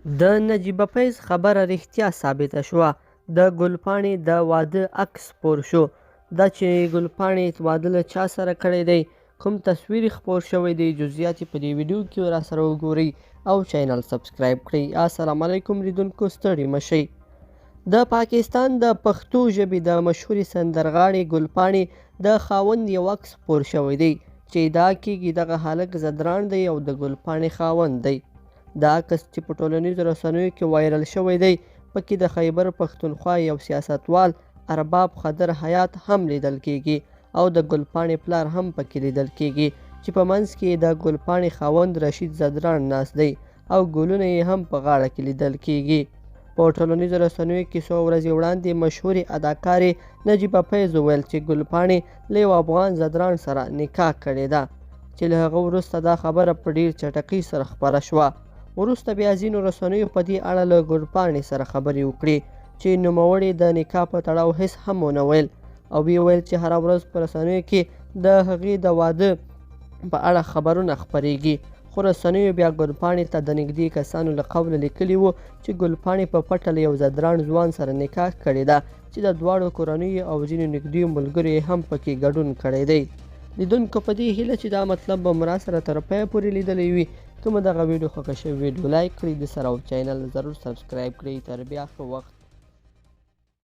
د نجیبه فیض خبره رښتیا ثابته شوه. د ګلپاڼي د واده عکس خپور شو. دا چې ګلپاڼي واده له چا سره کړی دی، کوم تصویر خپور شوی دی، جزئیات په دې ویډیو کې را سره وګورئ او چینل سبسکرایب کړئ. السلام علیکم لیدونکو، ستړي مشئ. د پاکستان د پښتو ژبې د مشهورې سندرغاړې ګلپاڼي د خاوند یو عکس خپور شوی دی چې ادعا کېږي دغه هلک زدران دی او د ګلپاڼي خاوند دی. دا عکس چې په ټولنیزو رسنیو کې وایرل شوی دی، پکې د خیبر پښتونخوا یو سیاستوال ارباب خضر حیات هم لیدل کېږي او د ګلپاڼي پلار هم پکې لیدل کېږي چې په منځ کې د ګلپاڼي خاوند رشید زدران ناست دی او ګلونه یې هم په غاړه کې لیدل کېږي. په ټولنیزو رسنیو کې څو ورځې وړاندې مشهورې اداکارې نجیبه فیض وویل چې ګلپاڼي له یو افغان زدران سره نکاح کړې ده، چې له هغه وروسته دا خبره په ډېر چټکۍ سره خپره شوه. وروسته بیا ځینو رسنیو په دې اړه له ګلپاڼي سره خبرې وکړې چې نوموړې د نکاح په تړاو هېڅ هم ونه ویل او ویې ویل چې هره ورځ په رسنیو کې د هغې د واده په اړه خبرونه خپرېږي. خو رسنیو بیا ګلپاڼي ته د نږدې کسانو له قوله لیکلي وو چې ګلپاڼي په پټه له یو زدران ځوان سره نکاح کړې ده چې د دواړو کورنیو او ځینو نږدې ملګرو یې هم پکې ګډون کړی دی. لیدونکو په دې هیله چې دا مطلب به مو راسره تر پایه پورې لیدلی وي. که مو دغه ویډیو خوښه شوې ویډیو لایک کړئ، د سره او چینل ضرور سبسکرایب کړئ. تر بیا ښه وخت.